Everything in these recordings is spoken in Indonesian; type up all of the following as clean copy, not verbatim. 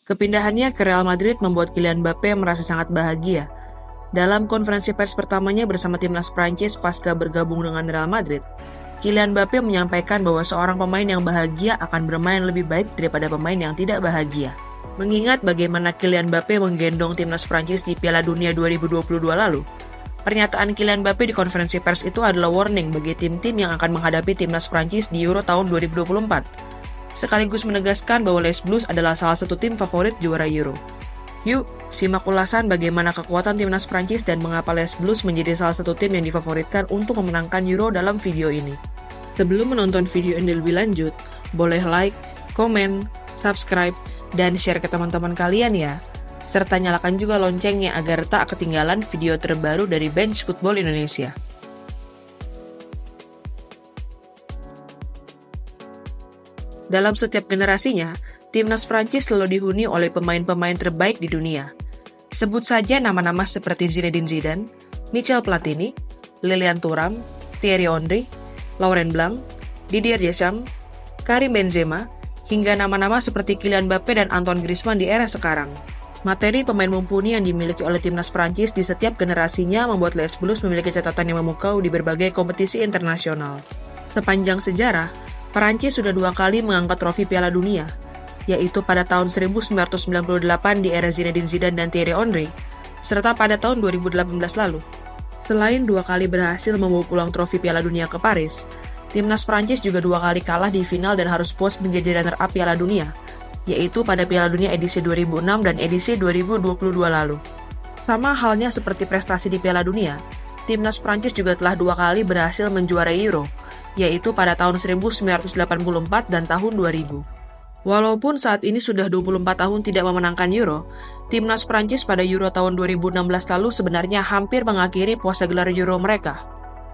Kepindahannya ke Real Madrid membuat Kylian Mbappé merasa sangat bahagia. Dalam konferensi pers pertamanya bersama timnas Prancis pasca bergabung dengan Real Madrid, Kylian Mbappé menyampaikan bahwa seorang pemain yang bahagia akan bermain lebih baik daripada pemain yang tidak bahagia. Mengingat bagaimana Kylian Mbappé menggendong timnas Prancis di Piala Dunia 2022 lalu, pernyataan Kylian Mbappé di konferensi pers itu adalah warning bagi tim-tim yang akan menghadapi timnas Prancis di Euro tahun 2024. Sekaligus menegaskan bahwa Les Blues adalah salah satu tim favorit juara Euro. Yuk, simak ulasan bagaimana kekuatan timnas Prancis dan mengapa Les Blues menjadi salah satu tim yang difavoritkan untuk memenangkan Euro dalam video ini. Sebelum menonton video ini lebih lanjut, boleh like, komen, subscribe, dan share ke teman-teman kalian ya. Serta nyalakan juga loncengnya agar tak ketinggalan video terbaru dari Bench Football Indonesia. Dalam setiap generasinya, timnas Prancis selalu dihuni oleh pemain-pemain terbaik di dunia. Sebut saja nama-nama seperti Zinedine Zidane, Michel Platini, Lilian Thuram, Thierry Henry, Laurent Blanc, Didier Deschamps, Karim Benzema, hingga nama-nama seperti Kylian Mbappé dan Antoine Griezmann di era sekarang. Materi pemain mumpuni yang dimiliki oleh timnas Prancis di setiap generasinya membuat Les Blues memiliki catatan yang memukau di berbagai kompetisi internasional. Sepanjang sejarah, Prancis sudah 2 kali mengangkat trofi Piala Dunia, yaitu pada tahun 1998 di era Zinedine Zidane dan Thierry Henry, serta pada tahun 2018 lalu. Selain 2 kali berhasil membawa pulang trofi Piala Dunia ke Paris, timnas Prancis juga 2 kali kalah di final dan harus puas menjadi runner-up Piala Dunia, yaitu pada Piala Dunia edisi 2006 dan edisi 2022 lalu. Sama halnya seperti prestasi di Piala Dunia, timnas Prancis juga telah 2 kali berhasil menjuarai Euro, yaitu pada tahun 1984 dan tahun 2000. Walaupun saat ini sudah 24 tahun tidak memenangkan Euro, timnas Prancis pada Euro tahun 2016 lalu sebenarnya hampir mengakhiri puasa gelar Euro mereka.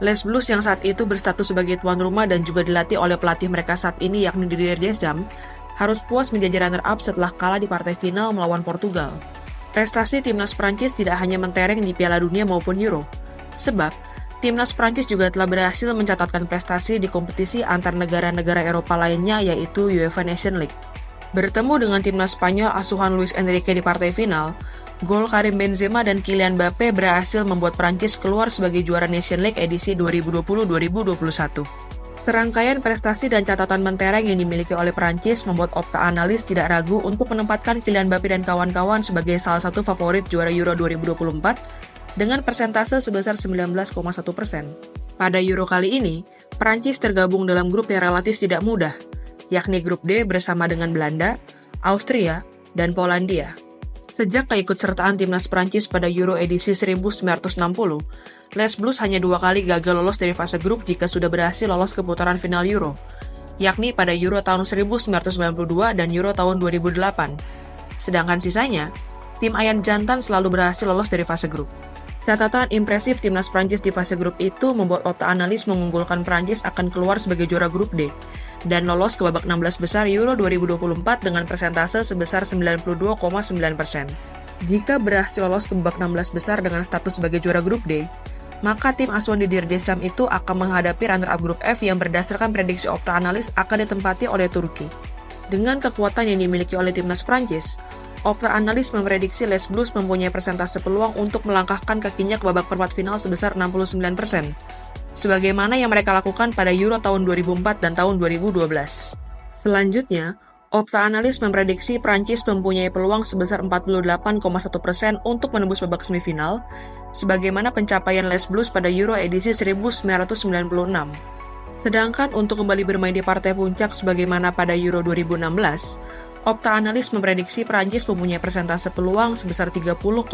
Les Blues yang saat itu berstatus sebagai tuan rumah dan juga dilatih oleh pelatih mereka saat ini yakni Didier Deschamps, harus puas menjadi runner-up setelah kalah di partai final melawan Portugal. Prestasi timnas Prancis tidak hanya mentereng di Piala Dunia maupun Euro, sebab timnas Prancis juga telah berhasil mencatatkan prestasi di kompetisi antar negara-negara Eropa lainnya yaitu UEFA Nations League. Bertemu dengan timnas Spanyol asuhan Luis Enrique di partai final, gol Karim Benzema dan Kylian Mbappé berhasil membuat Prancis keluar sebagai juara Nations League edisi 2020-2021. Serangkaian prestasi dan catatan mentereng yang dimiliki oleh Prancis membuat opta analis tidak ragu untuk menempatkan Kylian Mbappé dan kawan-kawan sebagai salah satu favorit juara Euro 2024 dengan persentase sebesar 19,1%. Pada Euro kali ini, Prancis tergabung dalam grup yang relatif tidak mudah, yakni grup D bersama dengan Belanda, Austria, dan Polandia. Sejak keikutsertaan timnas Prancis pada Euro edisi 1960, Les Blues hanya 2 kali gagal lolos dari fase grup jika sudah berhasil lolos ke putaran final Euro, yakni pada Euro tahun 1992 dan Euro tahun 2008. Sedangkan sisanya, tim ayam jantan selalu berhasil lolos dari fase grup. Catatan impresif timnas Prancis di fase grup itu membuat opta analis mengunggulkan Prancis akan keluar sebagai juara grup D dan lolos ke babak 16 besar Euro 2024 dengan persentase sebesar 92,9%. Jika berhasil lolos ke babak 16 besar dengan status sebagai juara grup D, maka tim asuhan Didier Deschamps itu akan menghadapi runner-up grup F yang berdasarkan prediksi opta analis akan ditempati oleh Turki. Dengan kekuatan yang dimiliki oleh timnas Prancis, opta analis memprediksi Les Blues mempunyai persentase peluang untuk melangkahkan kakinya ke babak perempat final sebesar 69%, sebagaimana yang mereka lakukan pada Euro tahun 2004 dan tahun 2012. Selanjutnya, opta analis memprediksi Prancis mempunyai peluang sebesar 48,1% untuk menembus babak semifinal, sebagaimana pencapaian Les Blues pada Euro edisi 1996. Sedangkan untuk kembali bermain di partai puncak sebagaimana pada Euro 2016, opta analis memprediksi Prancis mempunyai persentase peluang sebesar 30,4%.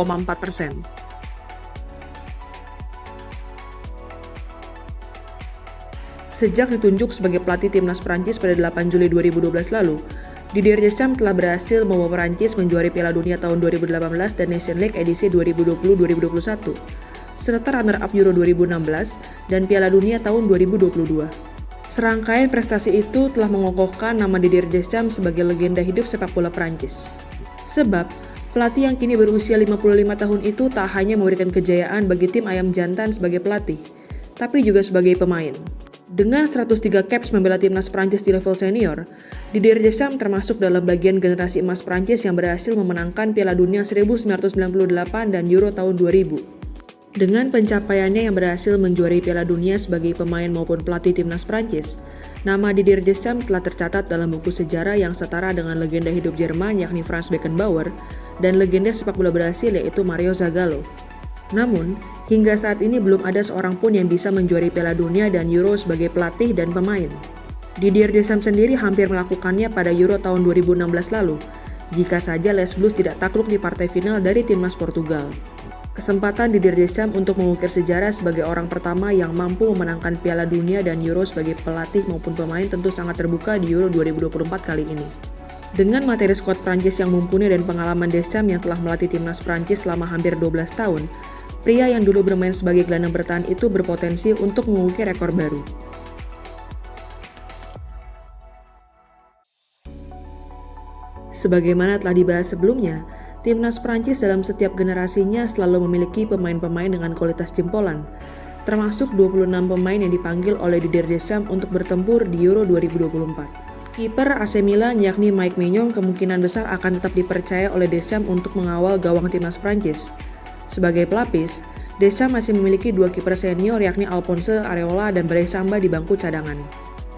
Sejak ditunjuk sebagai pelatih timnas Prancis pada 8 Juli 2012 lalu, Didier Deschamps telah berhasil membawa Prancis menjuari Piala Dunia tahun 2018 dan Nations League edisi 2020-2021, serta runner-up Euro 2016 dan Piala Dunia tahun 2022. Serangkaian prestasi itu telah mengokohkan nama Didier Deschamps sebagai legenda hidup sepak bola Prancis. Sebab, pelatih yang kini berusia 55 tahun itu tak hanya memberikan kejayaan bagi tim ayam jantan sebagai pelatih, tapi juga sebagai pemain. Dengan 103 caps membela timnas Prancis di level senior, Didier Deschamps termasuk dalam bagian generasi emas Prancis yang berhasil memenangkan Piala Dunia 1998 dan Euro tahun 2000. Dengan pencapaiannya yang berhasil menjuarai Piala Dunia sebagai pemain maupun pelatih timnas Prancis, nama Didier Deschamps telah tercatat dalam buku sejarah yang setara dengan legenda hidup Jerman yakni Franz Beckenbauer dan legenda sepak bola Brasil yaitu Mario Zagallo. Namun, hingga saat ini belum ada seorang pun yang bisa menjuarai Piala Dunia dan Euro sebagai pelatih dan pemain. Didier Deschamps sendiri hampir melakukannya pada Euro tahun 2016 lalu, jika saja Les Blues tidak takluk di partai final dari timnas Portugal. Kesempatan Didier Deschamps untuk mengukir sejarah sebagai orang pertama yang mampu memenangkan Piala Dunia dan Euro sebagai pelatih maupun pemain tentu sangat terbuka di Euro 2024 kali ini. Dengan materi skuad Prancis yang mumpuni dan pengalaman Deschamps yang telah melatih timnas Prancis selama hampir 12 tahun, pria yang dulu bermain sebagai gelandang bertahan itu berpotensi untuk mengukir rekor baru. Sebagaimana telah dibahas sebelumnya, timnas Prancis dalam setiap generasinya selalu memiliki pemain-pemain dengan kualitas jempolan, termasuk 26 pemain yang dipanggil oleh Didier Deschamps untuk bertempur di Euro 2024. Kiper AC Milan yakni Mike Maignan kemungkinan besar akan tetap dipercaya oleh Deschamps untuk mengawal gawang timnas Prancis. Sebagai pelapis, Deschamps masih memiliki dua kiper senior yakni Alphonse Areola dan Brice Samba di bangku cadangan.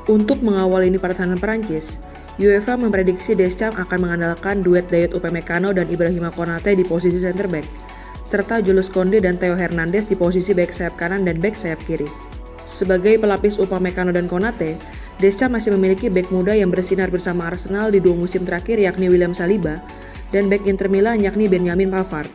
Untuk mengawal lini pertahanan Prancis, UEFA memprediksi Deschamps akan mengandalkan duet Dayot Upamecano dan Ibrahima Konate di posisi center back, serta Jules Koundé dan Theo Hernandez di posisi back sayap kanan dan back sayap kiri. Sebagai pelapis Upamecano dan Konate, Deschamps masih memiliki back muda yang bersinar bersama Arsenal di dua musim terakhir yakni William Saliba dan back Inter Milan yakni Benjamin Pavard.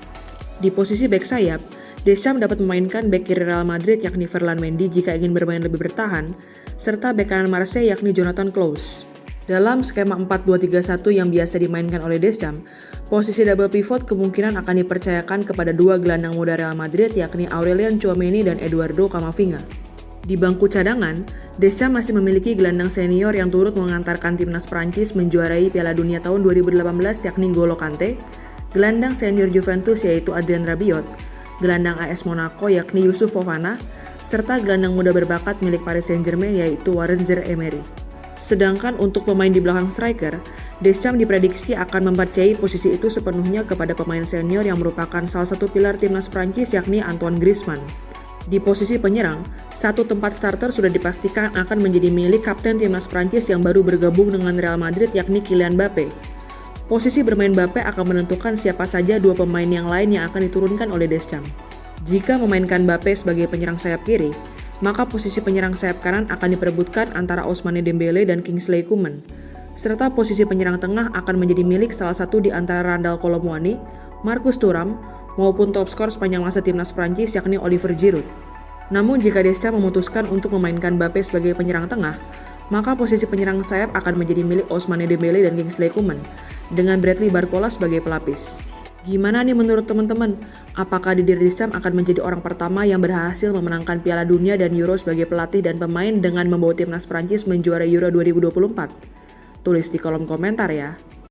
Di posisi back sayap, Deschamps dapat memainkan back kiri Real Madrid yakni Ferland Mendy jika ingin bermain lebih bertahan, serta back kanan Marseille yakni Jonathan Klaus. Dalam skema 4-2-3-1 yang biasa dimainkan oleh Deschamps, posisi double pivot kemungkinan akan dipercayakan kepada dua gelandang muda Real Madrid yakni Aurelien Tchouameni dan Eduardo Camavinga. Di bangku cadangan, Deschamps masih memiliki gelandang senior yang turut mengantarkan timnas Prancis menjuarai Piala Dunia tahun 2018 yakni N'Golo Kanté, gelandang senior Juventus yaitu Adrien Rabiot, gelandang AS Monaco yakni Youssouf Fofana, serta gelandang muda berbakat milik Paris Saint-Germain yaitu Warren Zaïre-Emery. Sedangkan untuk pemain di belakang striker, Deschamps diprediksi akan mempercayai posisi itu sepenuhnya kepada pemain senior yang merupakan salah satu pilar timnas Prancis yakni Antoine Griezmann. Di posisi penyerang, satu tempat starter sudah dipastikan akan menjadi milik kapten timnas Prancis yang baru bergabung dengan Real Madrid yakni Kylian Mbappé. Posisi bermain Mbappé akan menentukan siapa saja dua pemain yang lain yang akan diturunkan oleh Deschamps. Jika memainkan Mbappé sebagai penyerang sayap kiri, maka posisi penyerang sayap kanan akan diperebutkan antara Ousmane Dembélé dan Kingsley Coman, serta posisi penyerang tengah akan menjadi milik salah satu di antara Randal Kolo Muani, Marcus Thuram, maupun top skor sepanjang masa timnas Prancis yakni Olivier Giroud. Namun jika Deschamps memutuskan untuk memainkan Mbappé sebagai penyerang tengah, maka posisi penyerang sayap akan menjadi milik Ousmane Dembélé dan Kingsley Coman, dengan Bradley Barcola sebagai pelapis. Gimana nih menurut teman-teman? Apakah Didier Deschamps akan menjadi orang pertama yang berhasil memenangkan Piala Dunia dan Euro sebagai pelatih dan pemain dengan membawa timnas Prancis menjuarai Euro 2024? Tulis di kolom komentar ya.